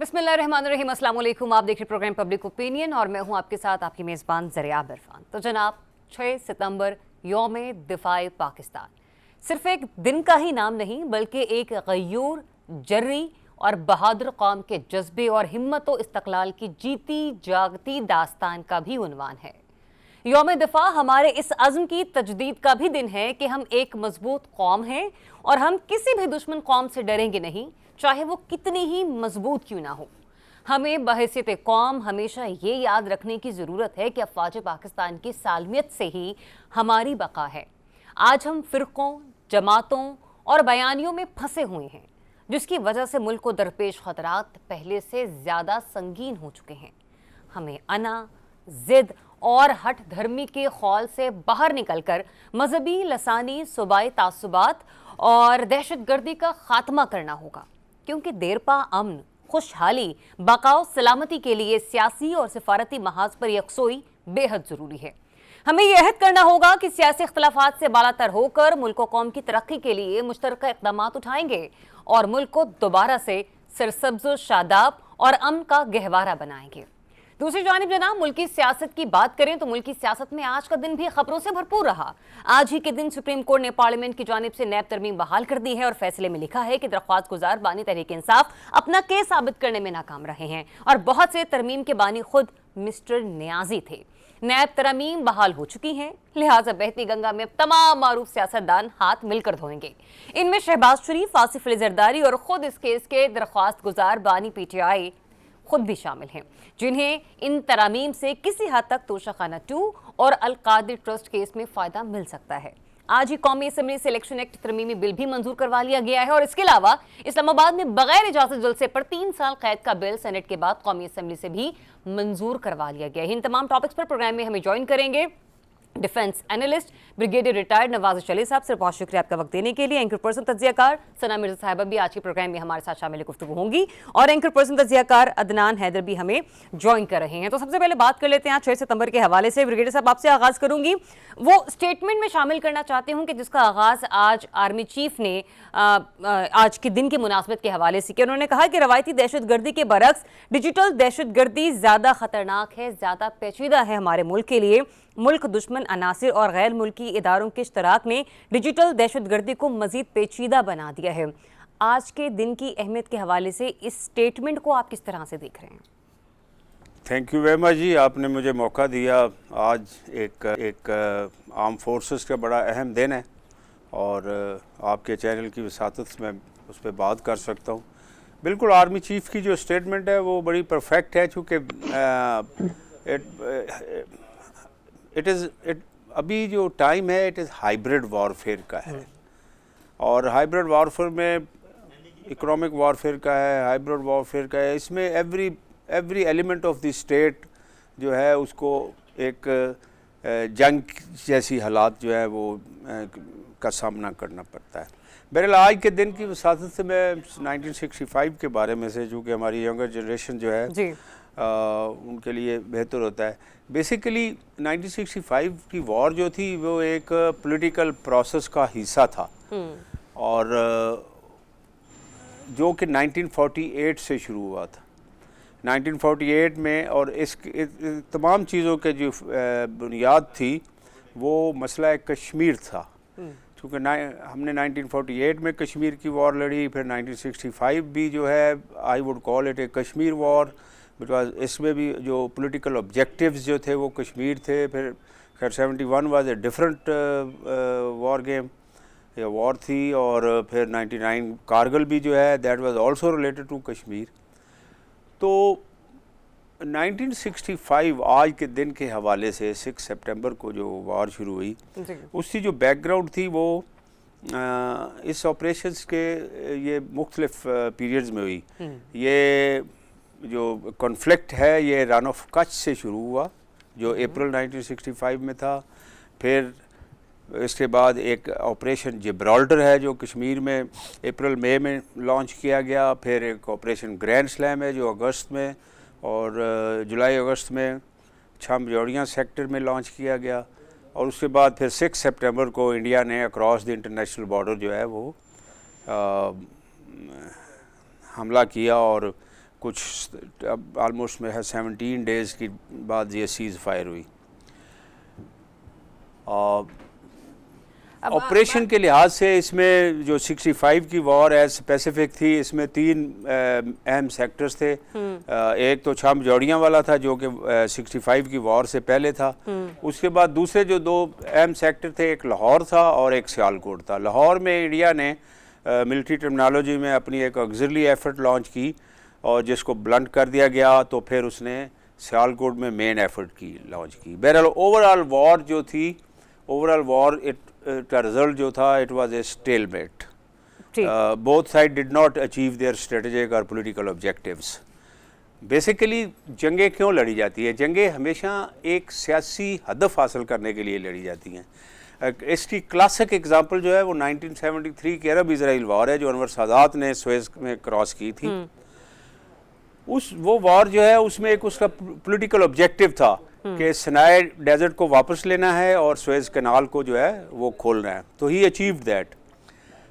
बिस्मिल्लाहिर्रहमानिर्रहीम, अस्सलाम वालेकुम। आप देख रहे प्रोग्राम पब्लिक ओपिनियन और मैं हूं आपके साथ आपकी मेज़बान ज़रिया इरफान। तो जनाब, 6 सितंबर यौम दिफाए पाकिस्तान सिर्फ एक दिन का ही नाम नहीं बल्कि एक गयूर, जर्री और बहादुर कौम के जज्बे और हिम्मत व इस्तक़लाल की जीती जागती दास्तान का भी उन्वान है। यौम दिफा हमारे इस अज़्म की तजदीद का भी दिन है कि हम एक मजबूत कौम हैं और हम किसी भी दुश्मन कौम से डरेंगे नहीं, चाहे वो कितनी ही मजबूत क्यों ना हो। हमें बहैसियत कौम हमेशा ये याद रखने की ज़रूरत है कि अफवाज पाकिस्तान की सालमियत से ही हमारी बका है। आज हम फ़िरक़ों, जमातों और बयानियों में फंसे हुए हैं, जिसकी वजह से मुल्क को दरपेश ख़तरात पहले से ज़्यादा संगीन हो चुके हैं। हमें अना, ज़िद और हठ धर्मी के खौल से बाहर निकलकर मजहबी, लसानी, सूबाई तासुबात और दहशत गर्दी का खात्मा करना होगा, क्योंकि देरपा अमन, खुशहाली, बकाओ सलामती के लिए सियासी और सिफारती महाज पर यकसोई बेहद ज़रूरी है। हमें यह अहद करना होगा कि सियासी इख्तलाफात से बालातर होकर मुल्क व कौम की तरक्की के लिए मुश्तरका इक़दाम उठाएंगे और मुल्क को दोबारा से सरसब्ज़, शादाब और अमन का गहवारा बनाएंगे। दूसरी जानिब जनाब, मुल्की सियासत की बात करें तो मुल्की सियासत में आज का दिन भी खबरों से भरपूर रहा। आज ही के दिन सुप्रीम कोर्ट ने पार्लियामेंट की जानिब से नैब तरमीम बहाल कर दी है और फैसले में लिखा है कि दरख्वास्त गुजार बानी तहरीक इंसाफ अपना केस साबित करने में नाकाम रहे हैं और बहुत से तरमीम के बानी खुद मिस्टर नियाजी थे। नैब तरमीम बहाल हो चुकी हैं, लिहाजा बहती गंगा में तमाम मारूफ सियासतदान हाथ मिलकर धोएंगे। इनमें शहबाज शरीफ, आसिफ अली जरदारी और खुद इस केस के दरख्वास्त गुजार बानी PTI खुद भी शामिल हैं, जिन्हें इन तरामीम से किसी हद तक तोशाखाना 2 और अल-कादिर ट्रस्ट केस में फ़ायदा मिल सकता है। आज ही कौमी असम्बली से इलेक्शन एक्ट तरमीमी बिल भी मंजूर करवा लिया गया है और इसके अलावा इस्लामाबाद में बगैर इजाज़त जलसे पर 3 साल कैद का बिल सेनेट के बाद कौमी असम्बली से भी मंजूर करवा लिया गया है। इन तमाम टॉपिक्स पर प्रोग्राम में हमें ज्वाइन करेंगे defence analyst brigadier retired Nawaz चले साहब। सर, बहुत शुक्रिया आपका वक्त देने के लिए। एंकर पर्सन तज्जियाकार सना मिर्जा साहिबा भी आज के प्रोग्राम में हमारे साथ शामिल गुफ्तगू होंगी और एंकर पर्सन तज्जियाकार अदनान हैदर भी हमें ज्वाइन कर रहे हैं। तो सबसे पहले बात कर लेते हैं 6 सितंबर के हवाले से। ब्रिगेडियर साहब, आपसे आगाज करूंगी। वो स्टेटमेंट में शामिल करना चाहती हूँ कि जिसका आगाज आज आर्मी चीफ ने आज के दिन की मुनासबत के हवाले से किया। उन्होंने कहा कि रवायती दहशत गर्दी के बरक्स डिजिटल दहशत गर्दी ज़्यादा खतरनाक है, ज़्यादा पेचीदा है हमारे मुल्क के लिए। मुल्क दुश्मन अनासिर और गैर मुल्की इदारों के इश्तराक ने डिजिटल दहशत गर्दी को मजीद पेचीदा बना दिया है। आज के दिन की अहमियत के हवाले से इस स्टेटमेंट को आप किस तरह से देख रहे हैं? थैंक यू वेरी मच जी, आपने मुझे मौका दिया। आज एक आर्म फोर्सेस का बड़ा अहम दिन है और आपके चैनल की वसातत में उस पर बात कर सकता हूँ। बिल्कुल, आर्मी चीफ की जो स्टेटमेंट है वो बड़ी परफेक्ट है, चूँकि अभी जो टाइम है इट इज़ हाइब्रिड वॉरफेयर का है और हाइब्रिड वॉरफेयर में इकोनॉमिक वॉरफेयर का है, हाइब्रिड वॉरफेयर का है। इसमें every element of the state जो है उसको एक जंग जैसी हालात जो है वो का सामना करना पड़ता है। बहरहाल, आज के दिन की वसातत से मैं 1965 के बारे में से, चूँकि हमारी यंगर जनरेशन जो है जी उनके लिए बेहतर होता है। बेसिकली 1965 की वॉर जो थी वो एक पॉलिटिकल प्रोसेस का हिस्सा था और जो कि 1948 से शुरू हुआ था। 1948 में और इस तमाम चीज़ों के जो बुनियाद थी वो मसला कश्मीर था। क्योंकि हमने 1948 में कश्मीर की वॉर लड़ी, फिर 1965 भी जो है I would call it A Kashmir war, because इसमें भी जो पॉलिटिकल ऑब्जेक्टिव्स जो थे वो कश्मीर थे। फिर खैर 71 was a different war game या वॉर थी और फिर 99 कारगिल भी जो है that was also related to Kashmir. तो 1965 आज के दिन के हवाले से 6 सितंबर को जो वॉर शुरू हुई उसकी जो बैकग्राउंड थी वो इस ऑपरेशंस के ये मुख्तलिफ पीरियड्स में हुई। ये जो कॉन्फ्लिक्ट है ये रन ऑफ कच्छ से शुरू हुआ जो अप्रैल 1965 में था। फिर इसके बाद एक ऑपरेशन जिब्राल्टर है जो कश्मीर में अप्रैल मई में लॉन्च किया गया। फिर एक ऑपरेशन ग्रैंड स्लैम है जो अगस्त में और जुलाई अगस्त में छम जोड़ियाँ सेक्टर में लॉन्च किया गया। और उसके बाद फिर 6 सितंबर को इंडिया ने अक्रॉस द इंटरनेशनल बॉर्डर जो है वो हमला किया और कुछ ऑलमोस्ट में है 17 डेज़ की बाद ये सीज़ फायर हुई। ऑपरेशन के लिहाज से इसमें जो 65 की वॉर एज स्पेसिफिक थी, इसमें 3 अहम सेक्टर्स थे। एक तो छाम जौड़ियाँ वाला था जो कि 65 की वॉर से पहले था। उसके बाद दूसरे जो 2 अहम सेक्टर थे, एक लाहौर था और एक सियालकोट था। लाहौर में इंडिया ने मिलिट्री टर्मिनोलॉजी में अपनी एक ऑक्सिलरी एफर्ट लॉन्च की और जिसको ब्लंट कर दिया गया, तो फिर उसने सियालकोट में मेन एफर्ट की लॉन्च की। बहरहाल ओवरऑल वॉर जो थी, ओवरऑल वॉर का रिजल्ट जो था, it was a stalemate. Both side did not achieve their strategic और पॉलिटिकल ऑब्जेक्टिव्स। बेसिकली जंगें क्यों लड़ी जाती है? जंगें हमेशा एक सियासी हदफ हासिल करने के लिए लड़ी जाती हैं। इसकी क्लासिक एग्जांपल जो है वो 1973 की अरब इजराइल वॉर है, जो अनवर सादात ने सुएज में क्रॉस की थी। वो वॉर जो है उसमें एक उसका पॉलिटिकल ऑब्जेक्टिव था कि सिनाई डेजर्ट को वापस लेना है और सुएज कैनाल को जो है वो खोलना है। तो ही अचीव्ड दैट।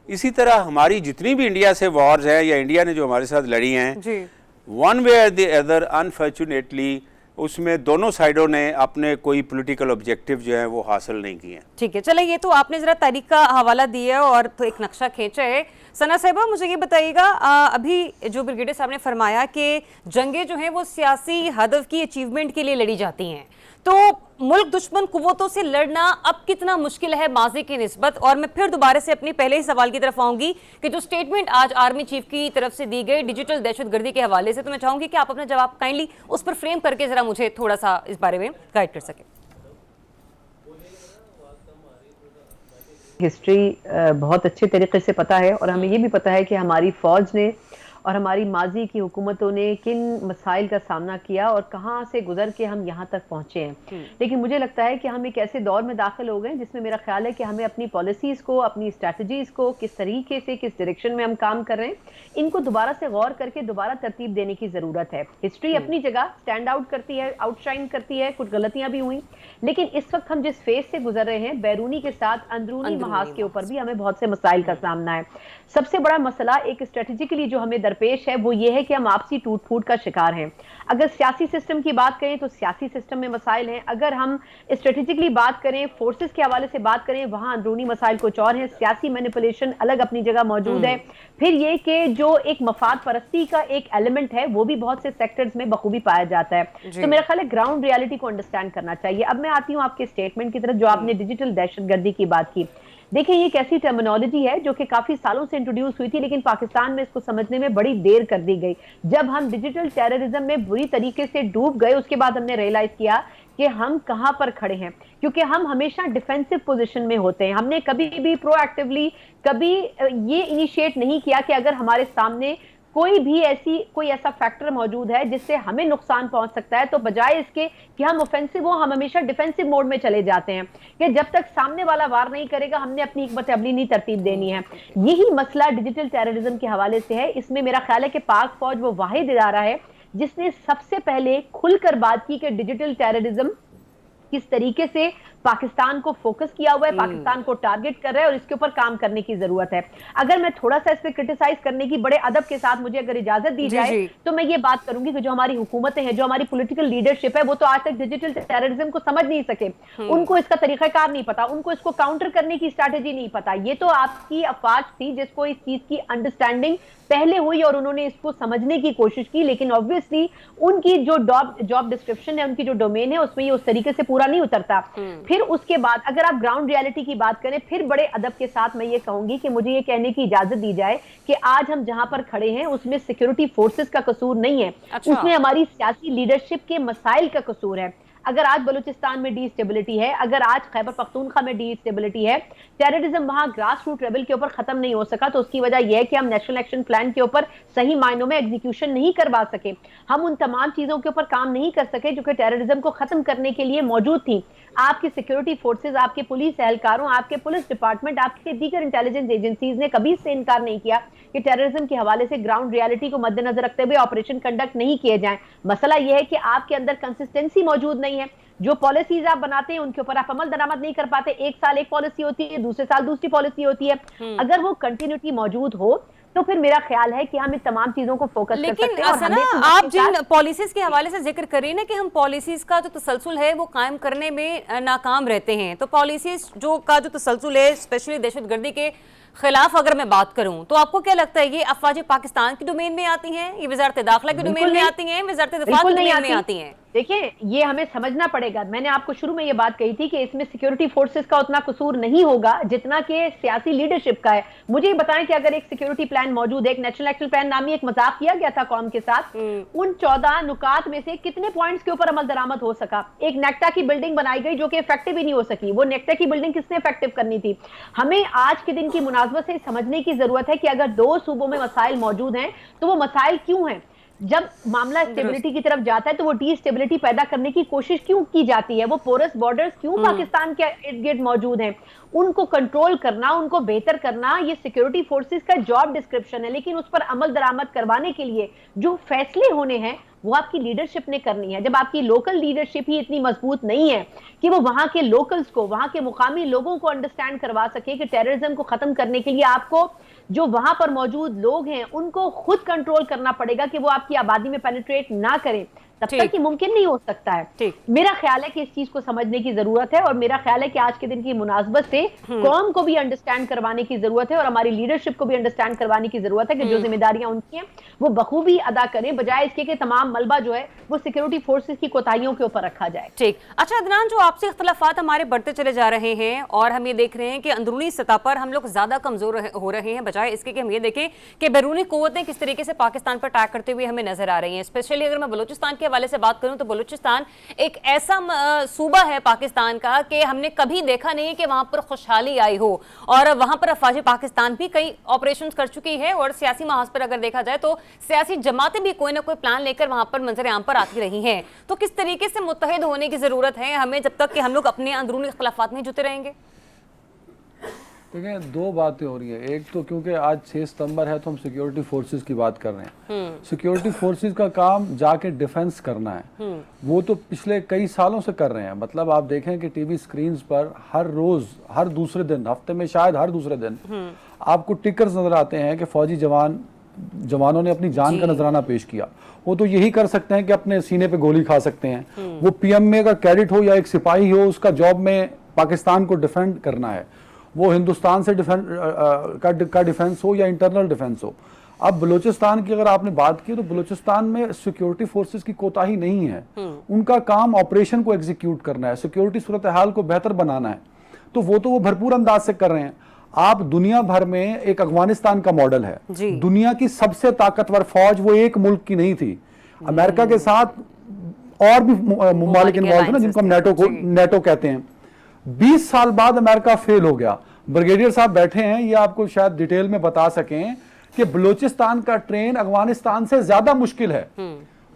इसी तरह हमारी जितनी भी इंडिया से वॉर्स हैं या इंडिया ने जो हमारे साथ लड़ी हैं, वन वे और द अदर अनफॉर्चुनेटली उसमें दोनों साइडों ने अपने कोई पॉलिटिकल ऑब्जेक्टिव जो है वो हासिल नहीं किए। ठीक है, चलिए, ये तो आपने जरा तारीख का हवाला दिया और तो एक नक्शा खींचा है। सना साहिबा, मुझे ये बताइएगा, अभी जो ब्रिगेडियर साहब ने फरमाया कि जंगें जो हैं वो सियासी हदफ की अचीवमेंट के लिए लड़ी जाती हैं, तो मुल्क दुश्मन कुव्वतों से लड़ना अब कितना मुश्किल है माजी की निस्बत? और मैं फिर दोबारा से अपने पहले ही सवाल की तरफ आऊंगी कि जो स्टेटमेंट आज आर्मी चीफ की तरफ से दी गई डिजिटल दहशतगर्दी के हवाले से, तो मैं चाहूंगी कि आप अपना जवाब काइंडली उस पर फ्रेम करके जरा मुझे थोड़ा सा इस बारे में गाइड कर सकें। हिस्ट्री बहुत अच्छे तरीके से पता है और हमें ये भी पता है कि हमारी फौज ने और हमारी माजी की हुकूमतों ने किन मसाइल का सामना किया और कहाँ से गुजर के हम यहाँ तक पहुँचे हैं। लेकिन मुझे लगता है कि हम एक ऐसे दौर में दाखिल हो गए जिसमें मेरा ख्याल है कि हमें अपनी पॉलिसीज़ को, अपनी स्ट्रैटेजीज़ को किस तरीके से, किस डायरेक्शन में हम काम कर रहे हैं, इनको दोबारा से गौर करके दोबारा तरतीब देने की ज़रूरत है। हिस्ट्री अपनी जगह स्टैंड आउट करती है, आउटशाइन करती है, कुछ गलतियाँ भी हुई, लेकिन इस वक्त हम जिस फेज से गुजर रहे हैं, बैरूनी के साथ अंदरूनी महाज के ऊपर भी हमें बहुत से मसाइल का सामना है। सबसे बड़ा मसला एक स्ट्रेटेजिकली जो हमें दरपेश है वो ये है कि हम आपसी टूट फूट का शिकार हैं। अगर सियासी सिस्टम की बात करें तो सियासी सिस्टम में मसाइल हैं। अगर हम स्ट्रेटेजिकली बात करें, फोर्सेस के हवाले से बात करें, वहां अंदरूनी मसाइल कुछ और हैं। सियासी मैनिपुलेशन अलग अपनी जगह मौजूद है। फिर ये कि जो एक मफाद परस्ती का एक एलिमेंट है वो भी बहुत से सेक्टर्स में बखूबी पाया जाता है। तो मेरा ख्याल है ग्राउंड रियलिटी को अंडरस्टैंड करना चाहिए। अब मैं आती हूँ आपके स्टेटमेंट की तरफ, जो आपने डिजिटल दहशतगर्दी की बात की। देखिए, ये एक ऐसी टर्मिनोलॉजी है जो कि काफी सालों से इंट्रोड्यूस हुई थी, लेकिन पाकिस्तान में इसको समझने में बड़ी देर कर दी गई। जब हम डिजिटल टेररिज्म में बुरी तरीके से डूब गए, उसके बाद हमने रियलाइज किया कि हम कहां पर खड़े हैं, क्योंकि हम हमेशा डिफेंसिव पोजीशन में होते हैं। हमने कभी भी प्रोएक्टिवली कभी ये इनिशिएट नहीं किया कि अगर हमारे सामने कोई ऐसा फैक्टर मौजूद है जिससे हमें नुकसान पहुंच सकता है, तो बजाय इसके कि हम ऑफेंसिव हो, हम हमेशा डिफेंसिव मोड में चले जाते हैं कि जब तक सामने वाला वार नहीं करेगा हमने अपनी हिकमत अमली नहीं तरतीब देनी है। यही मसला डिजिटल टेररिज्म के हवाले से है। इसमें मेरा ख्याल है कि पाक फौज वो वाहिद इदारा है जिसने सबसे पहले खुलकर बात की कि डिजिटल टेररिज्म किस तरीके से पाकिस्तान को फोकस किया हुआ है, पाकिस्तान को टारगेट कर रहा है और इसके ऊपर काम करने की जरूरत है। अगर मैं थोड़ा सा इस पे क्रिटिसाइज करने की बड़े अदब के साथ मुझे अगर इजाजत दी जाए तो मैं ये बात करूंगी कि जो हमारी हुकूमतें हैं, जो हमारी पॉलिटिकल लीडरशिप है, वो तो आज तक डिजिटल टेररिज्म को समझ नहीं सके। उनको इसका तरीकाकार नहीं पता, उनको इसको काउंटर करने की स्ट्रैटेजी नहीं पता। ये तो आपकी अफवाज थी जिसको इस चीज की अंडरस्टैंडिंग पहले हुई और उन्होंने इसको समझने की कोशिश की, लेकिन ऑब्वियसली उनकी जो जॉब डिस्क्रिप्शन है, उनकी जो डोमेन है, उसमें ये उस तरीके से पूरा नहीं उतरता। फिर उसके बाद अगर आप ग्राउंड रियलिटी की बात करें, फिर बड़े अदब के साथ मैं ये कहूंगी कि मुझे ये कहने की इजाजत दी जाए कि आज हम जहां पर खड़े हैं उसमें सिक्योरिटी फोर्सेस का कसूर नहीं है। उसमें हमारी सियासी लीडरशिप के मसाइल का कसूर है। अगर आज बलूचिस्तान में डीस्टेबिलिटी है, अगर आज खैबर पख्तूनख्वा में डीस्टेबिलिटी है, टेररिज्म वहां ग्रास रूट लेवल के ऊपर खत्म नहीं हो सका, तो उसकी वजह यह है कि हम नेशनल एक्शन प्लान के ऊपर सही मायनों में एग्जीक्यूशन नहीं करवा सके। हम उन तमाम चीजों के ऊपर काम नहीं कर सके जो कि टेररिज्म को खत्म करने के लिए मौजूद थी। आपकी सिक्योरिटी फोर्सेज, आपके पुलिस एहलकारों, आपके पुलिस डिपार्टमेंट, आपके दीगर इंटेलिजेंस एजेंसीज ने कभी इससे इनकार नहीं किया कि टेररिज्म के हवाले से ग्राउंड रियलिटी को मद्देनजर रखते हुए ऑपरेशन कंडक्ट नहीं किए जाएं। मसला यह है कि आपके अंदर कंसिस्टेंसी मौजूद नहीं है। जो पॉलिसीज आप बनाते हैं उनके ऊपर आप अमल दरामद नहीं कर पाते। एक साल एक पॉलिसी होती है, दूसरे साल दूसरी पॉलिसी होती है। अगर वो कंटिन्यूटी मौजूद हो तो फिर मेरा ख्याल है कि हम इन तमाम चीजों को फोकस कर सकते लेकिन हैं। और सना, हमें आप जिन पॉलिसीज के हवाले से जिक्र करें ना कि हम पॉलिसीज का जो तसलसल है वो कायम करने में नाकाम रहते हैं, तो पॉलिसीज का जो तसलसल है स्पेशली दहशतगर्दी के खिलाफ अगर मैं बात करूं, तो आपको क्या लगता है ये अफवाज पाकिस्तान की डोमेन में आती हैं, ये वजारत दाखिला की डोमेन में आती हैं, वजारत दिफा की डोमेन में आती हैं? देखिए, ये हमें समझना पड़ेगा। मैंने आपको शुरू में ये बात कही थी कि इसमें सिक्योरिटी फोर्सेस का उतना कसूर नहीं होगा जितना कि सियासी लीडरशिप का है। मुझे ये बताएं कि अगर एक सिक्योरिटी प्लान मौजूद है, एक नेशनल एक्शन प्लान नामी एक मजाक किया गया था कौम के साथ, उन 14 नुकात में से कितने पॉइंट्स के ऊपर अमल दरामद हो सका? एक नेक्टा की बिल्डिंग बनाई गई जो कि इफेक्टिव ही नहीं हो सकी। वो नेक्टा की बिल्डिंग किसने इफेक्टिव करनी थी? हमें आज के दिन की मुनासबत से समझने की जरूरत है कि अगर 2 सूबों में मसाइल मौजूद हैं तो वो मसाइल क्यों हैं? जब मामला स्टेबिलिटी की तरफ जाता है तो वो डीस्टेबिलिटी पैदा करने की कोशिश क्यों की जाती है? वो पोरस बॉर्डर्स क्यों पाकिस्तान के इर्द गिर्द मौजूद हैं? उनको कंट्रोल करना, उनको बेहतर करना, ये सिक्योरिटी फोर्सेस का जॉब डिस्क्रिप्शन है। लेकिन उस पर अमल दरामद करवाने के लिए जो फैसले होने हैं वो आपकी लीडरशिप ने करनी है। जब आपकी लोकल लीडरशिप ही इतनी मजबूत नहीं है कि वो वहां के लोकल्स को, वहां के मुकामी लोगों को अंडरस्टैंड करवा सके कि टेररिज्म को खत्म करने के लिए आपको जो वहां पर मौजूद लोग हैं उनको खुद कंट्रोल करना पड़ेगा कि वो आपकी आबादी में पेनिट्रेट ना करें, तब तक ये मुमकिन नहीं हो सकता है। मेरा ख्याल है कि इस चीज को समझने की जरूरत है और मेरा ख्याल है कि आज के दिन की मुनासबत से कौम को भी अंडरस्टैंड करवाने की जरूरत है और हमारी लीडरशिप को भी अंडरस्टैंड करवाने की जरूरत है कि जो जिम्मेदारियां उनकी हैं वो बखूबी अदा करें, बजाय इसके कि तमाम मलबा जो है वो सिक्योरिटी फोर्सेस की कोताहियों के ऊपर रखा जाए। ठीक। अच्छा अदनान, जो आपसे इख्तलाफात हमारे बढ़ते चले जा रहे हैं और हम ये देख रहे हैं कि अंदरूनी सतह पर हम लोग ज्यादा कमजोर हो रहे हैं, बजाय इसके कि हम ये देखें कि बैरूनी कुव्वतें किस तरीके से पाकिस्तान पर अटैक करते हुए हमें नजर आ रही हैं। स्पेशली अगर मैं बलूचिस्तान के हवाले से बात करूं तो बलूचिस्तान एक ऐसा सूबा है पाकिस्तान का कि हमने कभी देखा नहीं कि वहां पर खुशहाली आई हो, और वहां पर अफवाज पाकिस्तान भी कई ऑपरेशंस कर चुकी है और सियासी महाज पर अगर देखा जाए तो सियासी जमातें भी कोई ना कोई प्लान लेकर वहां पर मंजर आम पर आती रही हैं। तो किस तरीके से मुत्तहिद होने की जरूरत है हमें जब तक कि हम लोग अपने अंदरूनी इख्तलाफात में जुटे रहेंगे? देखिए, 2 बातें हो रही है। एक तो क्योंकि आज 6 सितंबर है तो हम सिक्योरिटी फोर्सेस की बात कर रहे हैं। सिक्योरिटी फोर्सेस का काम जाके डिफेंस करना है। वो तो पिछले कई सालों से कर रहे हैं। मतलब आप देखें कि टीवी स्क्रीन्स पर हर रोज, हर दूसरे दिन, हफ्ते में शायद हर दूसरे दिन आपको टिकर्स नजर आते हैं कि फौजी जवानों ने अपनी जान का नजराना पेश किया। वो तो यही कर सकते हैं कि अपने सीने पे गोली खा सकते हैं। वो पीएमए का कैडेट हो या एक सिपाही हो, उसका जॉब में पाकिस्तान को डिफेंड करना है। वो हिंदुस्तान से डिफेंस हो या इंटरनल डिफेंस हो। अब बलूचिस्तान की अगर आपने बात की तो बलूचिस्तान में सिक्योरिटी फोर्सेस की कोताही नहीं है। उनका काम ऑपरेशन को एग्जीक्यूट करना है, सिक्योरिटी सूरत हाल को बेहतर बनाना है। तो वो भरपूर अंदाज से कर रहे हैं। आप दुनिया भर में एक अफगानिस्तान का मॉडल है। दुनिया की सबसे ताकतवर फौज वो एक मुल्क की नहीं थी। अमेरिका के साथ और भी ममालिक इन्वॉल्व है ना, जिनको हम नेटो कहते हैं। 20 साल बाद अमेरिका फेल हो गया। ब्रिगेडियर साहब बैठे हैं, ये आपको शायद डिटेल में बता सकें कि बलूचिस्तान का ट्रेन अफगानिस्तान से ज्यादा मुश्किल है।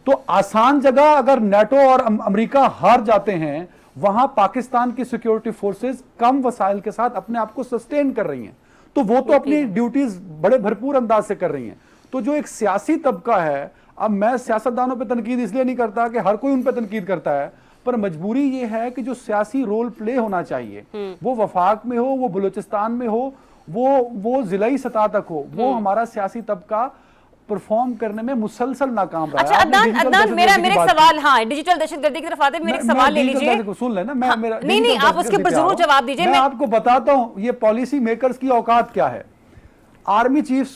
तो आसान जगह अगर नेटो और अमेरिका हार जाते हैं, वहां पाकिस्तान की सिक्योरिटी फोर्सेस कम वसाइल के साथ अपने आप को सस्टेन कर रही हैं। तो वो तो अपनी ड्यूटीज बड़े भरपूर अंदाज से कर रही हैं। तो जो एक सियासी तबका है, अब मैं सियासतदानों पर तनकीद इसलिए नहीं करता कि हर कोई उन पर तनकीद करता है, पर मजबूरी ये है कि जो सियासी रोल प्ले होना चाहिए, वो वफाक में हो, वो बलूचिस्तान में हो, वो जिलाई सतह तक हो, वो हमारा सियासी तबका परफॉर्म करने में मुसलसल नाकाम रहा है। अच्छा अदनान, मेरा सवाल, हाँ, डिजिटल दहशतगर्दी की तरफ आते हैं, मेरे सवाल ले लीजिए। सुन लेना, मैं मेरा नहीं, आप उसके ऊपर जरूर जवाब दीजिए। मैं आपको बताता हूं ये पॉलिसी मेकर्स की औकात क्या है। आर्मी चीफ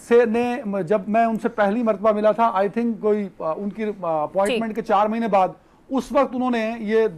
से ने जब मैं उनसे पहली मरतबा मिला था, आई थिंक कोई उनकी अपॉइंटमेंट के 4 महीने बाद, उस वक्त उन्होंने ये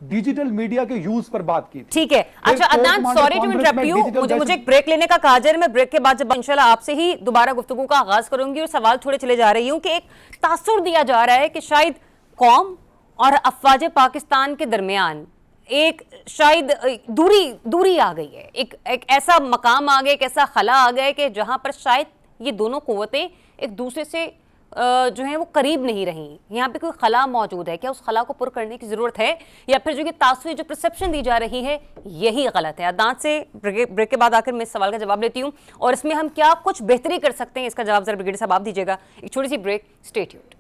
डिजिटल मीडिया के यूज पर बात की। ठीक है। अच्छा Adnan, sorry to interrupt you, मुझे एक ब्रेक लेने का कहा जा रहा है। मैं ब्रेक के बाद जब इंशाल्लाह आपसे ही दोबारा गुफ्तगू का आगाज करूंगी और सवाल थोड़े चले जा रही हूं कि एक तासुर दिया जा रहा है कि शायद कौम और अफवाज पाकिस्तान के दरमियान एक शायद दूरी आ गई है, एक ऐसा मकाम आ गया, एक ऐसा खला आ गया कि जहां पर शायद ये दोनों कुव्वतें एक दूसरे से जो है वो करीब नहीं रही। यहाँ पे कोई खला मौजूद है क्या? उस खला को पुर करने की जरूरत है, या फिर जो कि तासुर जो परसेप्शन दी जा रही है यही गलत है? अदनान से ब्रेक के बाद आकर मैं इस सवाल का जवाब लेती हूँ और इसमें हम क्या कुछ बेहतरी कर सकते हैं, इसका जवाब जरा ब्रिगेडियर साहब आप दीजिएगा। एक छोटी सी break, stay tuned.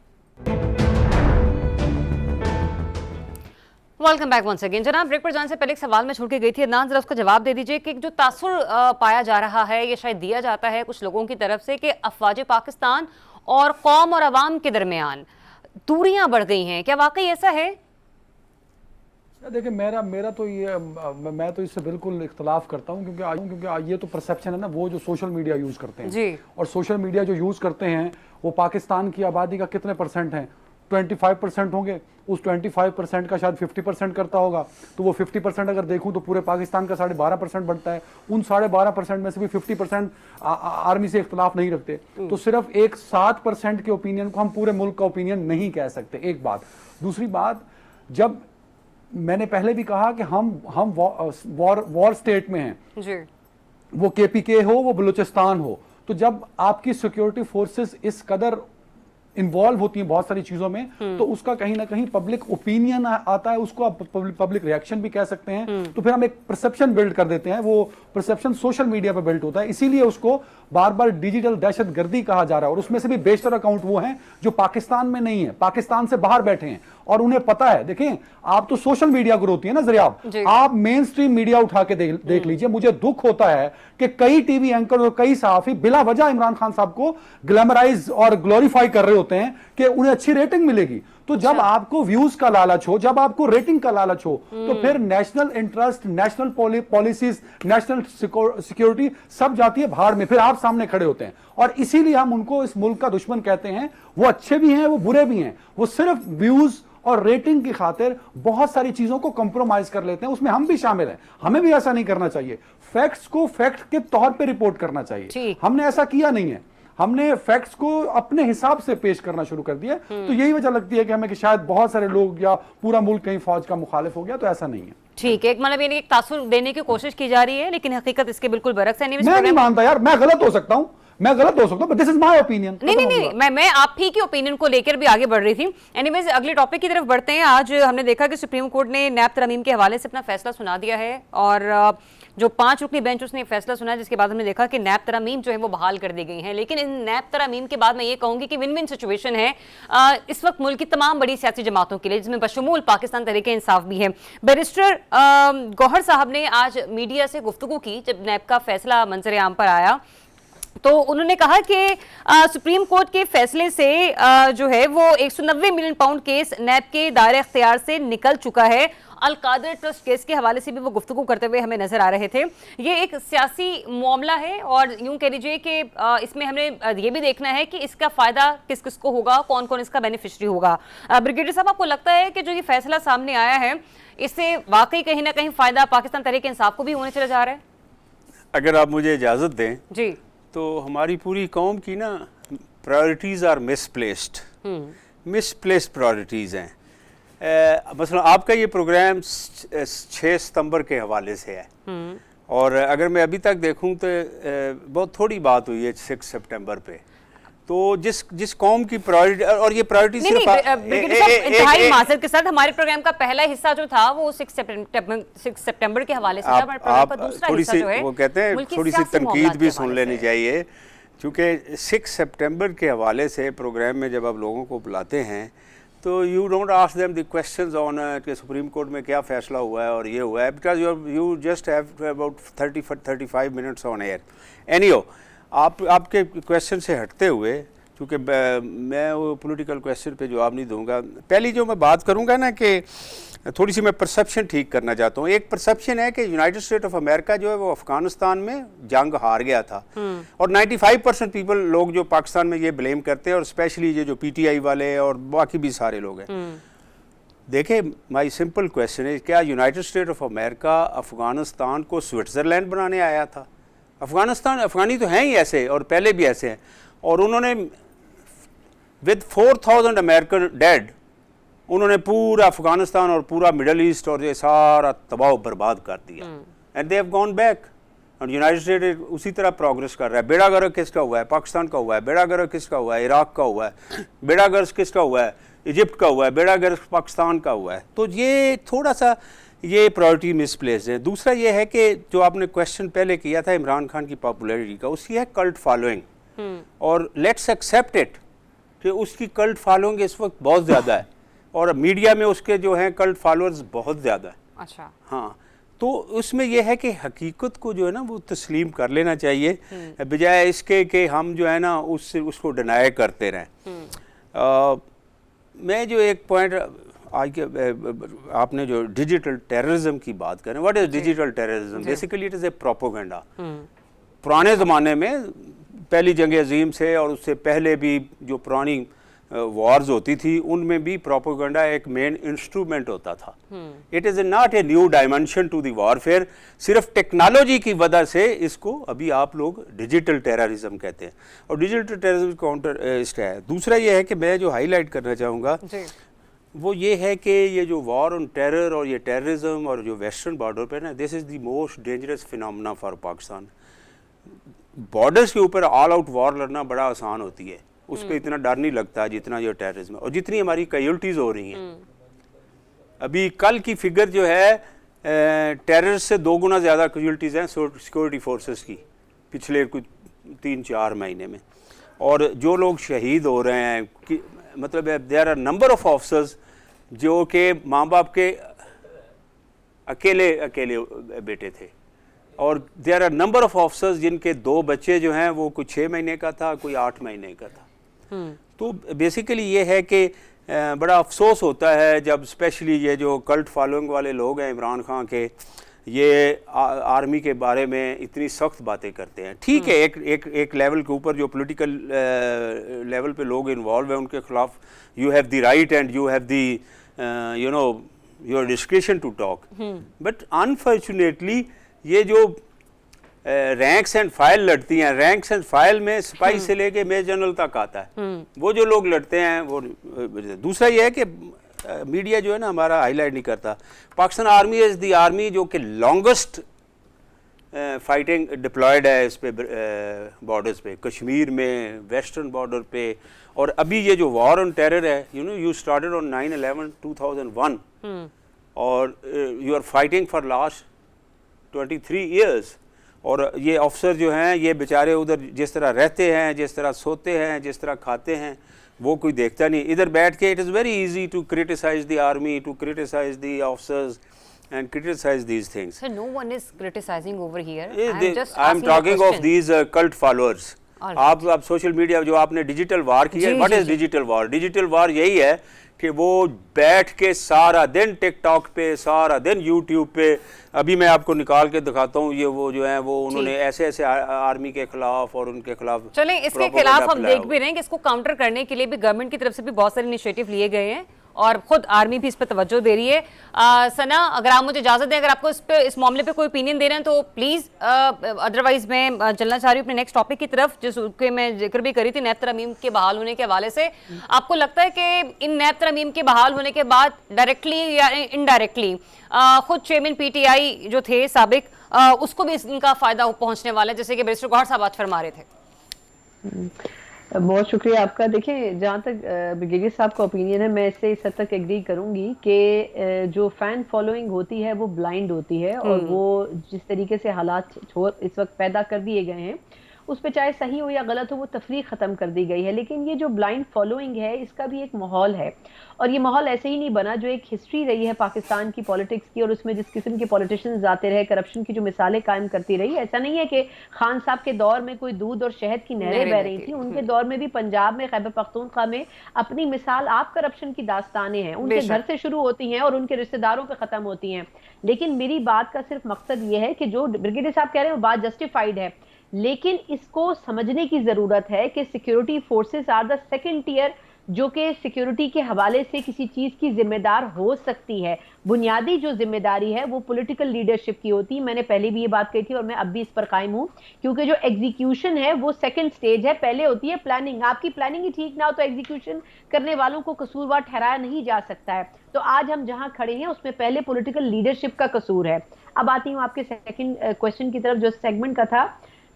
Welcome back once again. जनाब, ब्रेक पर जाने से पहले एक सवाल में छूट के गई थी, अदनान जरा उसका जवाब दे दीजिए कि जो तासुर पाया जा रहा है, ये शायद दिया जाता है कुछ लोगों की तरफ से कि अफवाज पाकिस्तान और कौम और अवाम के दरमियान दूरियां बढ़ गई हैं, क्या वाकई ऐसा है? देखिए मेरा तो ये मैं तो इससे बिल्कुल इख्तलाफ करता हूँ, क्योंकि ये तो परसेप्शन है ना, वो जो सोशल मीडिया यूज़ करते हैं जी। और सोशल मीडिया जो यूज़ करते हैं वो पाकिस्तान की आबादी का कितने परसेंट हैं? 25% होंगे। उस 25% का शायद 50% करता होगा, तो वो 50% अगर देखूं तो पूरे पाकिस्तान का 12.5% बनता है। उन 12.5% में से भी 50% आर्मी से इख्तलाफ नहीं रखते, तो सिर्फ एक 7% के ओपिनियन को हम पूरे मुल्क का ओपिनियन नहीं कह सकते। एक बात। दूसरी बात, जब मैंने पहले भी कहा कि हम वॉर स्टेट में हैं जी। वो KPK हो, वो बलूचिस्तान हो, तो जब आपकी सिक्योरिटी फोर्सेस इस कदर इन्वॉल्व होती हैं बहुत सारी चीजों में, तो उसका कहीं ना कहीं पब्लिक ओपिनियन आता है, उसको आप पब्लिक रिएक्शन भी कह सकते हैं। तो फिर हम एक परसेप्शन बिल्ड कर देते हैं, वो परसेप्शन सोशल मीडिया पे बिल्ड होता है, इसीलिए उसको बार बार डिजिटल दहशतगर्दी कहा जा रहा है। और उसमें से भी बेशतर अकाउंट वो हैं जो पाकिस्तान में नहीं है, पाकिस्तान से बाहर बैठे हैं और उन्हें पता है। देखें, आप तो सोशल मीडिया को रोती है ना जरियाब, आप मेन स्ट्रीम मीडिया उठा के देख लीजिए। मुझे दुख होता है कि कई टीवी एंकर और कई सहाफी बिला वजह इमरान खान साहब को ग्लैमराइज और ग्लोरीफाई कर रहे होते हैं कि उन्हें अच्छी रेटिंग मिलेगी। तो जब आपको व्यूज का लालच हो, जब आपको रेटिंग का लालच हो, तो फिर national interest, national policies, national security सब जाती है भाड़ में, फिर आप सामने खड़े होते हैं। और इसीलिए हम उनको इस मुल्क का दुश्मन कहते हैं। वो अच्छे भी हैं, वो बुरे भी हैं, वो सिर्फ व्यूज और रेटिंग की खातिर बहुत सारी चीजों को कंप्रोमाइज कर लेते हैं। उसमें हम भी शामिल हैं, हमें भी ऐसा नहीं करना चाहिए। फैक्ट्स को फैक्ट के तौर पे रिपोर्ट करना चाहिए, हमने ऐसा किया नहीं है। हमने फैक्ट्स को अपने हिसाब से पेश करना शुरू कर दिया। तो यही वजह लगती है कि हमें कि शायद बहुत सारे लोग या पूरा मुल्क कहीं फौज का मुखालिफ हो गया, तो ऐसा नहीं है। ठीक है, एक मतलब ये एक तासुर देने की कोशिश की जा रही है, लेकिन हकीकत इसके बिल्कुल बरक्स है। मैं नहीं मानता यार, मैं गलत हो सकता हूं, but this is my opinion. नहीं, मैं आप ही की ओपिनियन को लेकर भी आगे बढ़ रही थी। एनीवेज, अगले टॉपिक की तरफ बढ़ते हैं। आज हमने देखा कि सुप्रीम कोर्ट ने नैब तरमीम के हवाले से अपना फैसला सुना दिया है, और जो 5 रुकनी बेंच उसने फैसला सुना, जिसके बाद हमने देखा कि नैब तरमीम जो है वो बहाल कर दी गई हैं। लेकिन इन नैब तरमीम के बाद मैं ये कहूंगी कि विन विन सिचुएशन है इस वक्त मुल्क की तमाम बड़ी सियासी जमातों के लिए, जिसमें बशमूल पाकिस्तान तहरीक इंसाफ भी है। बैरिस्टर गौहर साहब ने आज मीडिया से गुफ्तगू की जब नैब का फैसला मंजर आम पर आया, तो उन्होंने कहा कि सुप्रीम कोर्ट के फैसले से जो है वो 190 मिलियन पाउंड केस नैब के दायरे इख्तियार से निकल चुका है। अल-कादर ट्रस्ट केस के हवाले से भी वो गुफ्तगू करते हुए हमें नजर आ रहे थे। ये एक सियासी मामला है, और यूं कह लीजिए कि इसमें हमें ये भी देखना है कि इसका फायदा किस किस को होगा, कौन कौन इसका बेनिफिशियरी होगा। ब्रिगेडियर साहब, आपको लगता है कि जो ये फैसला सामने आया है, इससे वाकई कहीं ना कहीं फायदा पाकिस्तान तहरीक इंसाफ को भी होने चला जा रहा है? अगर आप मुझे इजाज़त दें जी, तो हमारी पूरी कौम की ना priorities are misplaced, misplaced priorities हैं। मसलन आपका ये प्रोग्राम 6 सितंबर के हवाले से है, और अगर मैं अभी तक देखूं तो बहुत थोड़ी बात हुई है 6 सितंबर पे। तो जिस कौम की प्रायोरिटी, और ये प्रायोरिटी सिर्फ इंतहाई माजरत के साथ हमारे प्रोग्राम का पहला हिस्सा जो था वो 6 सितंबर के हवाले से था। हमारे प्रोग्राम का दूसरा हिस्सा जो है, वो कहते हैं थोड़ी सी तनकीद भी सुन लेनी चाहिए, क्योंकि 6 सितंबर के हवाले से प्रोग्राम में जब आप लोगों को बुलाते हैं तो you don't ask them the questions on कि सुप्रीम कोर्ट में क्या फैसला हुआ है और ये हुआ है, because you just have about 35 minutes on air. Anyhow, आपके क्वेश्चन से हटते हुए, क्योंकि मैं वो पॉलिटिकल क्वेश्चन पे जवाब नहीं दूंगा, पहली जो मैं बात करूंगा ना कि थोड़ी सी मैं परसेप्शन ठीक करना चाहता हूँ। एक परसेप्शन है कि यूनाइटेड स्टेट ऑफ अमेरिका जो है वो अफगानिस्तान में जंग हार गया था, और 95% पीपल लोग जो पाकिस्तान में ये ब्लेम करते हैं, और स्पेशली ये जो PTI वाले और बाकी भी सारे लोग हैं। देखें, माय सिंपल क्वेश्चन है, क्या United state of America Afghanistan को स्विट्ज़रलैंड बनाने आया था? अफगानी तो हैं ही ऐसे, और पहले भी ऐसे हैं, और उन्होंने विद 4000 अमेरिकन डेड उन्होंने पूरा अफगानिस्तान और पूरा मिडल ईस्ट और ये सारा तबाह बर्बाद कर दिया, and they have gone back. और यूनाइटेड स्टेट उसी तरह प्रोग्रेस कर रहा है। बेड़ा गर्क किसका हुआ है? पाकिस्तान का हुआ है। बेड़ा गर्क किसका हुआ है? इराक का हुआ है। बेड़ा गर्क किसका हुआ है? इजिप्ट का हुआ है। बेड़ा गर्क पाकिस्तान का हुआ है। तो ये थोड़ा सा ये प्रायोरिटी मिसप्लेस है। दूसरा ये है कि जो आपने क्वेश्चन पहले किया था इमरान खान की पॉपुलैरिटी का, उसकी है कल्ट फॉलोइंग, और लेट्स एक्सेप्ट इट कि उसकी कल्ट फॉलोइंग इस वक्त बहुत ज़्यादा है। और मीडिया में उसके जो हैं कल्ट फॉलोअर्स बहुत ज़्यादा है। अच्छा। हाँ, तो उसमें यह है कि हकीकत को जो है ना वो तस्लीम कर लेना चाहिए, बजाय इसके कि हम जो है ना उसको डिनाई करते रहें। मैं जो एक पॉइंट आज के आपने जो डिजिटल टेररिज्म की बात करें, what is digital terrorism? Basically it is a propaganda. पुराने ज़माने में पहली जंग अजीम से और उससे पहले भी जो पुरानी वॉर्स होती थी उनमें भी प्रोपोगंडा एक मेन इंस्ट्रूमेंट होता था। It is not a new dimension to the warfare, सिर्फ टेक्नोलॉजी की वजह से इसको अभी आप लोग डिजिटल टेररिज्म कहते हैं और डिजिटल टेररिज्म काउंटर इसका है। दूसरा ये है कि मैं जो हाईलाइट करना चाहूँगा वो ये है कि ये जो वॉर ऑन टेरर और ये टेररिज्म और जो वेस्टर्न बॉर्डर पे ना, this is the most dangerous phenomena for Pakistan. Borders के ऊपर ऑल आउट वॉर लड़ना बड़ा आसान होती है, उस पर इतना डर नहीं लगता जितना ये टेररिज्म और जितनी हमारी कैजुअल्टीज़ हो रही हैं। अभी कल की फिगर जो है टेरर से 2 गुना ज़्यादा कैजुअल्टीज़ हैं सिक्योरिटी फोर्सेस की पिछले कुछ 3-4 महीने में, और जो लोग शहीद हो रहे हैं कि मतलब there are number of officers जो कि माँ बाप के अकेले बेटे थे, और there are number of officers जिनके 2 बच्चे जो हैं वो कोई 6 महीने का था, कोई 8 महीने का था। तो बेसिकली ये है कि बड़ा अफसोस होता है जब स्पेशली ये जो कल्ट फॉलोइंग वाले लोग हैं इमरान खान के, ये आर्मी के बारे में इतनी सख्त बातें करते हैं। ठीक है, एक लेवल के ऊपर जो पॉलिटिकल लेवल पे लोग इन्वॉल्व हैं उनके खिलाफ you have the right and you have the you know your discretion to talk, but unfortunately ये जो रैंक्स एंड फाइल लड़ती हैं, रैंक्स एंड फाइल में सिपाही से लेके मेजर जनरल तक आता है, वो जो लोग लड़ते हैं वो। दूसरा ये है कि मीडिया जो है ना हमारा हाईलाइट नहीं करता, Pakistan army is the army जो कि लॉन्गेस्ट फाइटिंग डिप्लॉयड है इस पे बॉर्डर्स पे, कश्मीर में, वेस्टर्न बॉर्डर पे, और अभी ये जो वॉर ऑन टेरर है, you know you started on 9/11/2001 और you are fighting for last 23 years, और ये अफसर जो हैं ये बेचारे उधर जिस तरह रहते हैं, जिस तरह सोते हैं, जिस तरह खाते हैं, वो कोई देखता नहीं। इधर बैठ के it is very easy to criticize the army, to criticize the officers and criticize these things. So no one is criticizing over here. I am talking of these cult followers. आप सोशल मीडिया जो आपने digital war की है, what is digital war? Digital war यही है कि वो बैठ के सारा दिन टिकटॉक पे, सारा दिन यूट्यूब पे, अभी मैं आपको निकाल के दिखाता हूँ, ये वो जो है वो उन्होंने ऐसे आर्मी के खिलाफ और उनके खिलाफ, चलें इसके खिलाफ हम देख भी रहे हैं कि इसको काउंटर करने के लिए भी गवर्नमेंट की तरफ से भी बहुत सारे इनिशिएटिव लिए गए हैं और खुद आर्मी भी इस पर तवज्जो दे रही है। सना, अगर आप मुझे इजाजत दें, अगर आपको इस मामले पे कोई ओपिनियन दे रहे हैं तो प्लीज, अदरवाइज मैं चलना चाह रही हूँ अपने नेक्स्ट टॉपिक की तरफ, जिसके मैं जिक्र भी करी थी नैब तरमीम के बहाल होने के हवाले से। आपको लगता है कि इन नैब तरमीम के बहाल होने के बाद डायरेक्टली या इनडायरेक्टली खुद चेयरमैन पीटीआई जो थे साबिक, उसको भी इनका फायदा पहुंचने वाला है, जैसे कि बैरिस्टर गौहर साहब आज फरमा रहे थे? बहुत शुक्रिया आपका। देखिए, जहाँ तक ब्रिगेडियर साहब का ओपिनियन है, मैं इससे इस हद तक एग्री करूंगी कि जो फैन फॉलोइंग होती है वो ब्लाइंड होती है, और वो जिस तरीके से हालात इस वक्त पैदा कर दिए गए हैं उस पर चाहे सही हो या गलत हो वो तफरीक ख़त्म कर दी गई है। लेकिन ये जो ब्लाइंड फॉलोइंग है इसका भी एक माहौल है, और ये माहौल ऐसे ही नहीं बना, जो एक हिस्ट्री रही है पाकिस्तान की पॉलिटिक्स की, और उसमें जिस किस्म के पॉलिटिशियंस आते रहे, करप्शन की जो मिसालें कायम करती रही। ऐसा नहीं है कि खान साहब के दौर में कोई दूध और शहद की नहरें बह रही थी, उनके दौर में भी पंजाब में, खैबर पख्तूनख्वा में अपनी मिसाल आप करप्शन की दास्तानें हैं, उनके घर से शुरू होती हैं और उनके रिश्तेदारों पर ख़त्म होती हैं। लेकिन मेरी बात का सिर्फ मकसद ये है कि जो ब्रिगेडियर साहब कह रहे हैं वो बात जस्टिफाइड है, लेकिन इसको समझने की जरूरत है कि security forces are the second tier जो कि सिक्योरिटी के हवाले से किसी चीज की जिम्मेदार हो सकती है। बुनियादी जो जिम्मेदारी है वो पॉलिटिकल लीडरशिप की होती है। मैंने पहले भी ये बात कही थी और मैं अब भी इस पर कायम हूं, क्योंकि जो एग्जीक्यूशन है वो सेकंड स्टेज है, पहले होती है प्लानिंग। आपकी प्लानिंग ही ठीक ना हो तो एग्जीक्यूशन करने वालों को कसूरवार ठहराया नहीं जा सकता है। तो आज हम जहां खड़े हैं उसमें पहले पॉलिटिकल लीडरशिप का कसूर है। अब आती हूँ आपके सेकंड क्वेश्चन की तरफ जो सेगमेंट का था।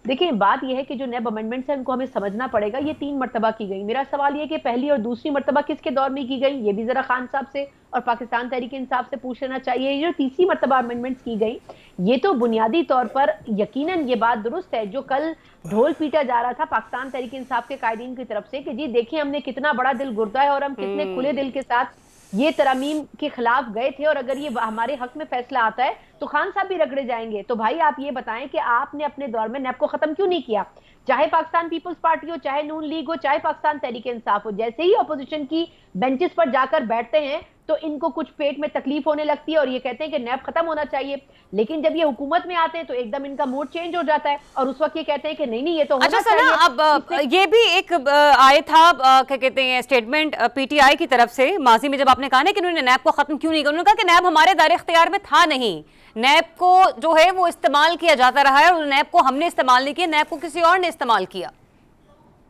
देखिए, बात यह है कि जो नैब अमेंडमेंट्स हैं उनको हमें समझना पड़ेगा। ये 3 मरतबा की गई। मेरा सवाल ये कि पहली और दूसरी मरतबा किसके दौर में की गई, ये भी जरा खान साहब से और पाकिस्तान तहरीक इंसाफ से पूछ लेना चाहिए। ये जो तीसरी मरतबा अमेंडमेंट्स की गई, ये तो बुनियादी तौर पर यकीनन ये बात दुरुस्त है जो कल ढोल पीटा जा रहा था पाकिस्तान तहरीक इंसाफ के कायदीन की तरफ से कि जी देखिए हमने कितना बड़ा दिल गुर्दा है और हम कितने खुले दिल के साथ ये तरमीम के खिलाफ गए थे और अगर ये हमारे हक में फैसला आता है तो खान साहब भी रगड़े जाएंगे। तो भाई आप ये बताएं कि आपने अपने दौर में नैब को खत्म क्यों नहीं किया? चाहे पाकिस्तान पीपल्स पार्टी हो, चाहे नून लीग हो, चाहे पाकिस्तान तहरीक इंसाफ हो, जैसे ही अपोजिशन की बेंचेस पर जाकर बैठते हैं तो इनको कुछ पेट में तकलीफ होने लगती है और ये कहते हैं कि नैब खत्म होना चाहिए। लेकिन जब ये हुकूमत में आते हैं तो एकदम इनका मूड चेंज हो जाता है और उस वक्त ये कहते हैं कि नहीं नहीं ये तो होना अच्छा चाहिए। सना, अब ये भी एक आए था क्या कहते हैं स्टेटमेंट पीटीआई की तरफ से माजी में, जब आपने कहा ना कि उन्होंने नैब को खत्म क्यों नहीं किया, उन्होंने कहा कि नैब हमारे दायरे इख्तियार में था नहीं, नैब को जो है वो इस्तेमाल किया जाता रहा है और नैब को हमने इस्तेमाल नहीं किया, नैब को किसी और ने इस्तेमाल किया।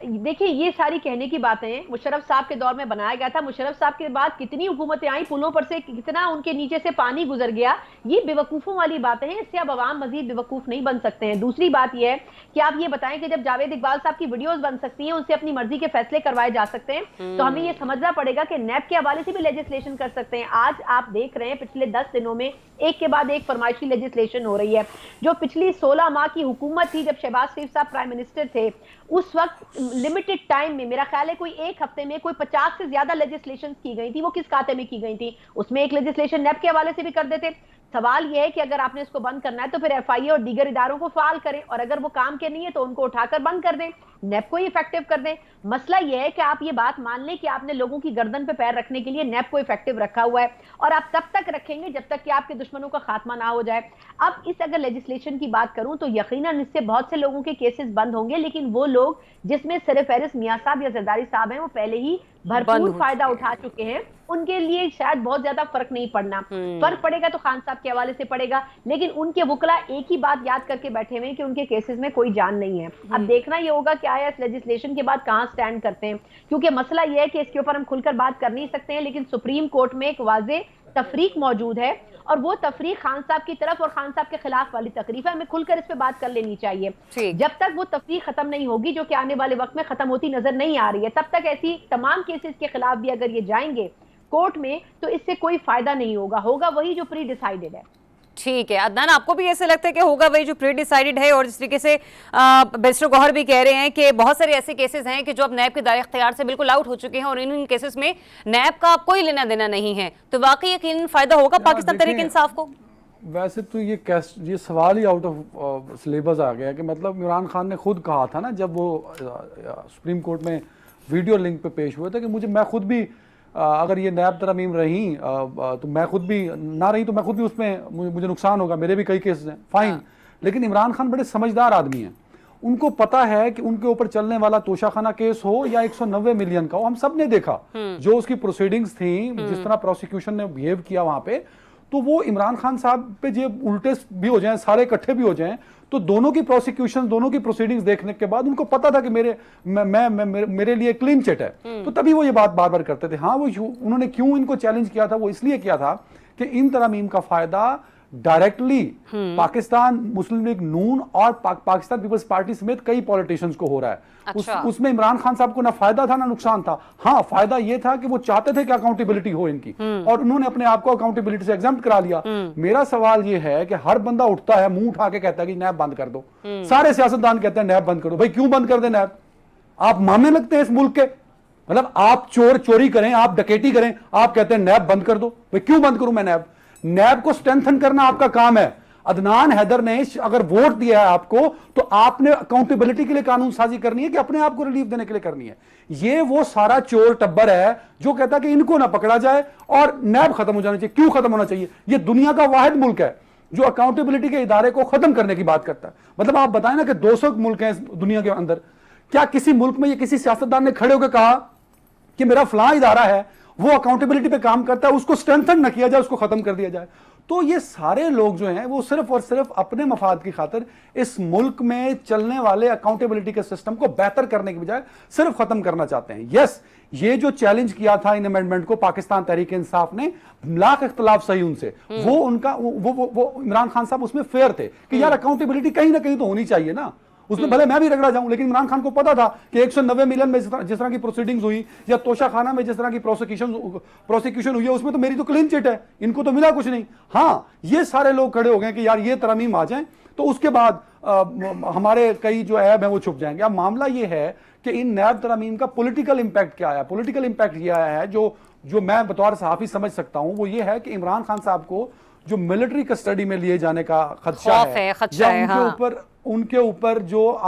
देखिए ये सारी कहने की बातें मुशर्रफ साहब के दौर में बनाया गया था। मुशर्रफ साहब के बाद कितनी हुकूमतें आई, पुलों पर से कितना उनके नीचे से पानी गुजर गया, ये बेवकूफ़ों वाली बातें हैं। इससे अब अवाम मजीद बेवकूफ़ नहीं बन सकते हैं। दूसरी बात यह है कि आप ये बताएं कि जब जावेद इकबाल साहब की वीडियोस बन सकती हैं, उनसे अपनी मर्जी के फैसले करवाए जा सकते हैं, तो हमें ये समझना पड़ेगा कि नैब के हवाले से भी लेजिस्लेशन कर सकते हैं। आज आप देख रहे हैं पिछले 10 दिनों में एक के बाद एक फरमाइशी लेजिस्लेशन हो रही है। जो पिछली 16 माह की हुकूमत थी, जब शहबाज शरीफ साहब प्राइम मिनिस्टर थे, उस वक्त लिमिटेड टाइम में मेरा ख्याल है कोई एक हफ्ते में कोई 50 से ज्यादा लेजिस्लेशन की गई थी। वो किस खाते में की गई थी? उसमें एक लेजिस्लेशन नैब के हवाले से भी कर देते। सवाल यह है कि अगर आपने इसको बंद करना है तो फिर एफआईए और दीगर इदारों को फाल करें और अगर वो काम के नहीं है तो उनको उठाकर बंद कर दें, नैब को ही इफेक्टिव कर दें। मसला यह है कि आप ये बात मान लें कि आपने लोगों की गर्दन पे पैर रखने के लिए नैब को इफेक्टिव रखा हुआ है और आप तब तक रखेंगे जब तक कि आपके दुश्मनों का खात्मा ना हो जाए। अब इस अगर लेजिस्लेशन की बात करूं तो यकीनन इससे बहुत से लोगों के केसेस बंद होंगे, लेकिन वो लोग जिसमें सरफहरिस्त मियां साहब या जरदारी साहब हैं वो पहले ही भरपूर फायदा उठा चुके हैं, उनके लिए शायद बहुत ज्यादा फर्क नहीं पड़ना। फर्क पड़ेगा तो खान साहब के हवाले से पड़ेगा, लेकिन उनके वकला एक ही बात याद करके बैठे हुए हैं कि उनके केसेस में कोई जान नहीं है। अब देखना ये होगा कि आया इस लेजिस्लेशन के बाद कहां स्टैंड करते हैं, क्योंकि मसला यह है कि इसके ऊपर हम खुलकर बात कर नहीं सकते हैं, लेकिन सुप्रीम कोर्ट में एक वाज़े तफरीक मौजूद है और वो तफरीक खान साहब की तरफ और खान साहब के खिलाफ वाली तकरीफ है। हमें खुलकर इस पे बात कर लेनी चाहिए। जब तक वो तफरीक खत्म नहीं होगी, जो कि आने वाले वक्त में खत्म होती नजर नहीं आ रही है, तब तक ऐसी तमाम केसेस के खिलाफ भी अगर ये जाएंगे कोर्ट में तो इससे कोई फायदा नहीं होगा, होगा वही जो प्री डिसाइडेड है। ठीक है अदनान, आपको भी ऐसे लगता है कि होगा वही जो प्री डिसाइडेड है? और जिस तरीके से बैरिस्टर गौहर भी कह रहे हैं कि बहुत सारे ऐसे केसेस हैं कि जो अब नैब के दायरे इख्तियार से बिल्कुल आउट हो चुके हैं और इन केसेस में नैब का अब कोई लेना देना नहीं है, तो वाकई यकीन फायदा होगा पाकिस्तान तहरीक इंसाफ को? वैसे तो ये सवाल ही आउट ऑफ सिलेबस आ गया कि मतलब इमरान खान ने खुद कहा था ना जब वो सुप्रीम कोर्ट में वीडियो लिंक पे पेश हुए थे कि मैं खुद भी अगर ये नैब तरमीम रही तो मैं खुद भी ना रही तो मैं खुद भी उसमें मुझे नुकसान होगा, मेरे भी कई केसेस हैं, फाइन। लेकिन इमरान खान बड़े समझदार आदमी हैं, उनको पता है कि उनके ऊपर चलने वाला तोशाखाना केस हो या 190 मिलियन का हो, हम सब ने देखा जो उसकी प्रोसीडिंग्स थी, जिस तरह प्रोसिक्यूशन ने बिहेव किया वहां पे, तो वो इमरान खान साहब पे जो उल्टे भी हो जाएं, सारे इकट्ठे भी हो जाएं, तो दोनों की प्रोसिक्यूशन, दोनों की प्रोसीडिंग्स देखने के बाद उनको पता था कि मेरे लिए क्लीन चिट है, तो तभी वो ये बात बार बार करते थे। हाँ, वो उन्होंने क्यों इनको चैलेंज किया था, वो इसलिए किया था कि इन तरमीम का फायदा डायरेक्टली पाकिस्तान मुस्लिम लीग नून और पाकिस्तान पीपल्स पार्टी समेत कई पॉलिटिशियंस को हो रहा है। अच्छा। उसमें इमरान खान साहब को ना फायदा था ना नुकसान था। हाँ, फायदा ये था कि वो चाहते थे कि अकाउंटेबिलिटी हो इनकी, और उन्होंने अपने आप को अकाउंटेबिलिटी से एग्जम्प्ट करा लिया। मेरा सवाल ये है कि हर बंदा उठता है, मुंह उठा के कहता है कि नैब बंद कर दो, सारे सियासतदान कहते हैं नैब बंद कर दो। भाई क्यों बंद कर दे नैब? आप मामले लगते हैं इस मुल्क के, मतलब आप चोरी करें, आप डकैती करें, आप कहते हैं नैब बंद कर दो। भाई क्यों बंद करूं मैं नैब? नैब को स्ट्रेंथन करना आपका काम है। अदनान हैदर ने अगर वोट दिया है आपको, तो आपने अकाउंटेबिलिटी के लिए कानून साजी करनी है कि अपने आप को रिलीफ देने के लिए करनी है। ये वो सारा चोर टब्बर है जो कहता है कि इनको ना पकड़ा जाए और नैब खत्म हो जाना चाहिए। क्यों खत्म होना चाहिए? ये दुनिया का वाहिद मुल्क है जो अकाउंटेबिलिटी के इदारे को खत्म करने की बात करता है। मतलब आप बताएं ना कि 200 मुल्क हैं इस दुनिया के अंदर, क्या किसी मुल्क में ये किसी सियासतदान ने खड़े होकर कहा कि मेरा फलां इदारा है वो अकाउंटेबिलिटी पे काम करता है, उसको स्ट्रेंथन न किया जाए, उसको खत्म कर दिया जाए? तो ये सारे लोग जो हैं वो सिर्फ और सिर्फ अपने मफाद की खातिर इस मुल्क में चलने वाले अकाउंटेबिलिटी के सिस्टम को बेहतर करने की बजाय सिर्फ खत्म करना चाहते हैं। यस, ये जो चैलेंज किया था इन अमेंडमेंट को पाकिस्तान तहरीक इंसाफ ने, लाख इख्तलाफ सही उनसे, वो उनका वो इमरान खान साहब उसमें फेयर थे कि यार अकाउंटेबिलिटी कहीं ना कहीं तो होनी चाहिए ना। उसमें भले मैं भी रगड़ा जाऊं, लेकिन इमरान खान को पता था कि 190 मिलियन में जिस तरह की प्रोसीडिंग्स हुई या तोशाखाना में जिस तरह की प्रोसिक्यूशन हुई है, उसमें तो मेरी तो क्लीन चिट है, इनको तो मिला कुछ नहीं। हाँ, ये सारे लोग खड़े हो गए कि यार ये तरमीम आ जाए तो उसके बाद हमारे कई जो ऐब हैं वो छुप जाएंगे। अब मामला ये है कि इन नैब तरमीम का पॉलिटिकल इंपैक्ट क्या आया। पॉलिटिकल इंपैक्ट ये आया है जो मैं बतौर सहाफी समझ सकता हूं, वो ये है कि इमरान खान साहब को जो मिलिट्री कस्टडी में लिए जाने का खदशा है, खदशा है, उनके ऊपर जो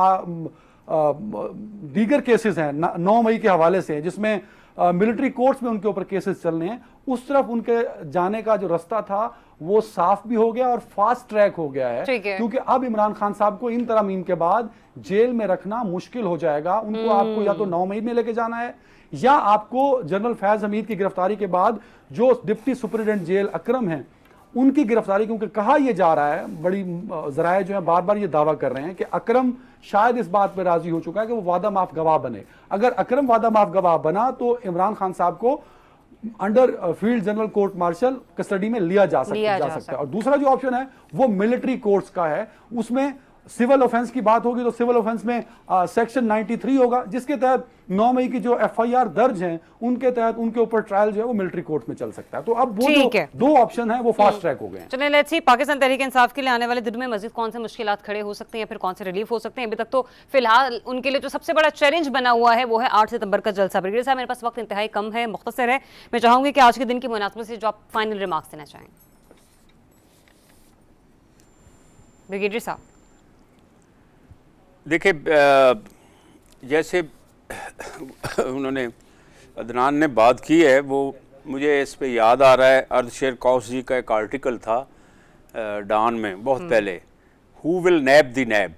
दीगर केसेस हैं 9 मई के हवाले से, जिसमें मिलिट्री कोर्ट्स में उनके ऊपर केसेस चल रहे हैं, उस तरफ उनके जाने का जो रास्ता था वो साफ भी हो गया और फास्ट ट्रैक हो गया है, क्योंकि अब इमरान खान साहब को इन तरमीम के बाद जेल में रखना मुश्किल हो जाएगा। उनको आपको या तो 9 मई में लेके जाना है, या आपको जनरल फैज हमीद की गिरफ्तारी के बाद जो डिप्टी सुपरिटेंडेंट जेल अकरम हैं उनकी गिरफ्तारी, क्योंकि कहा यह जा रहा है, बड़ी जराए जो है बार बार ये दावा कर रहे हैं कि अकरम शायद इस बात पर राजी हो चुका है कि वो वादा माफ गवाह बने। अगर अकरम वादा माफ गवाह बना तो इमरान खान साहब को under field general court martial custody में लिया जा सकता है। और दूसरा जो ऑप्शन है वो मिलिट्री कोर्ट्स का है, उसमें सिविल ऑफेंस की बात होगी तो सिविल ऑफेंस में सेक्शन 93 होगा, जिसके तहत 9 मई की जो FIR दर्ज हैं उनके तहत उनके ऊपर ट्रायल जो है वो मिलिट्री कोर्ट में चल सकता है। तो अब वो जो 2 ऑप्शन है वो फास्ट ट्रैक हो गए हैं। चलिए लेट्स सी, पाकिस्तान तहरीक इंसाफ के लिए आने वाले दिनों में मजीद कौन से मुश्किलात खड़े हो सकते हैं, फिर कौन से रिलीफ हो सकते हैं। अभी तक तो फिलहाल उनके लिए जो सबसे बड़ा चैलेंज बना हुआ है वो है 8 सितंबर का जलसा। ब्रिगेडियर साहब, मेरे पास वक्त इंतहाई कम है, मुख्तसर है, मैं चाहूंगी कि आज के दिन की मुनासबत से जो आप फाइनल रिमार्क्स देना चाहें। ब्रिगेडियर साहब, देखिए, जैसे उन्होंने अदनान ने बात की है, वो मुझे इस पे याद आ रहा है, अर्दशेर कौस जी का एक आर्टिकल था डॉन में बहुत पहले, who will nab the NAB,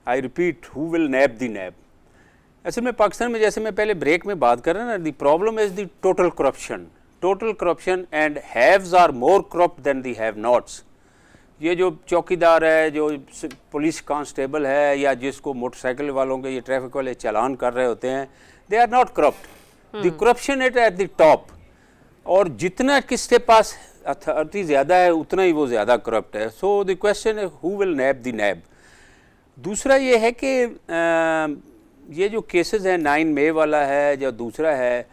I repeat, who will nab the NAB. असल में पाकिस्तान में, जैसे मैं पहले ब्रेक में बात कर रहा ना, the problem is the total corruption and haves are more corrupt than the have nots. ये जो चौकीदार है, जो पुलिस कांस्टेबल है, या जिसको मोटरसाइकिल वालों के ये ट्रैफिक वाले चालान कर रहे होते हैं, they are not corrupt, the corruption it at the top. और जितना किसके पास अथॉरिटी ज़्यादा है उतना ही वो ज़्यादा करप्ट है। सो द क्वेश्चन है हु विल नैब द नैब। दूसरा ये है कि ये जो केसेस हैं 9 मई वाला है, जो दूसरा है,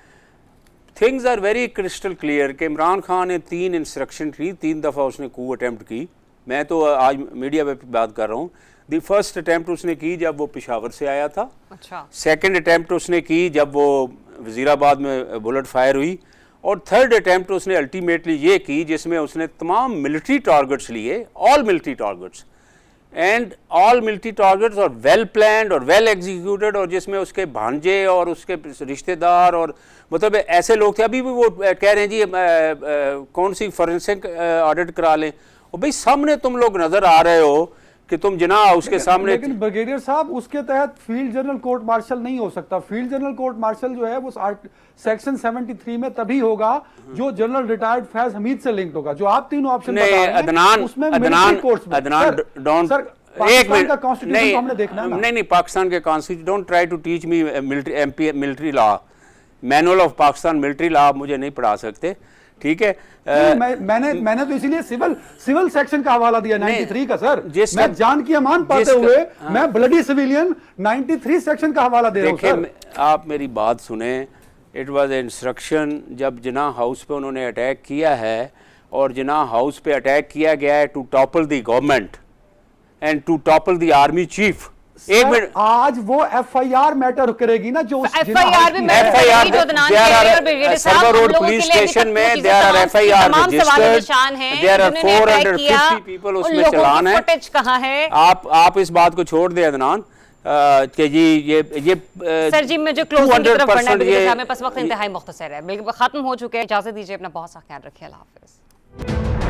things are very crystal clear कि इमरान खान ने 3 इंस्ट्रक्शन की, 3 दफ़ा उसने कू अटैम्प्ट की। मैं तो आज मीडिया पे बात कर रहा हूँ। दी फर्स्ट अटैम्प्ट उसने की जब वो पेशावर से आया था, अच्छा। सेकंड अटैम्प्ट उसने की जब वो वज़ीराबाद में बुलेट फायर हुई, और थर्ड अटैम्प्ट उसने अल्टीमेटली ये की जिसमें उसने तमाम मिलिट्री टारगेट्स लिए, ऑल मिलिट्री टारगेट्स और वेल प्लान्ड और वेल एग्जीक्यूटेड, और जिसमें उसके भांजे और उसके रिश्तेदार और मतलब ऐसे लोग थे। अभी भी वो कह रहे हैं जी कौन सी फॉरेंसिक ऑडिट करा लें, और भाई सामने तुम लोग नजर आ रहे हो कि तुम जना उसके सामने। लेकिन ब्रिगेडियर साहब, उसके तहत फील्ड जनरल कोर्ट मार्शल नहीं हो सकता। फील्ड जनरल कोर्ट मार्शल जो है वो सेक्शन 73 में तभी होगा जो जनरल रिटायर्ड फैज हमीद से लिंक्ड होगा। जो आप तीनों ऑप्शन बता रहे हैं उसमें अदनान डोंट एक मिनट का कॉन्स्टिट्यूशन हमने देखना है ना। नहीं, पाकिस्तान के constitution, don't try to teach me military law, manual of Pakistan military law आप मुझे नहीं पढ़ा सकते, ठीक है। मैंने तो इसीलिए सिविल सेक्शन का हवाला दिया 93 का सर। मैं जान की अमान पाते हुए मैं ब्लडी सिविलियन 93 सेक्शन का हवाला दे रहा हूं सर। आप मेरी बात सुने, इट वाज इंस्ट्रक्शन जब जिना हाउस पे उन्होंने अटैक किया है, और जिना हाउस पे अटैक किया गया है to topple the government and to topple the army chief. एक मिनट, आज वो FIR मैटर करेगी ना, जो FIR भी सर्वर रोड पुलिस स्टेशन में there are FIR registered, there are 450 people उसमें चलान है। फुटेज कहां है? आप इस बात को छोड़ दे अदनान कि जी ये सर जी, मुझे क्लोजिंग की तरफ बढ़ना है, हमें पास वक्त इंतहाई मुख्तसर है, बिल्कुल खत्म हो चुके हैं। इजाजत दीजिए, अपना बहुत सा ख्याल रखिए, अल्लाह हाफिज।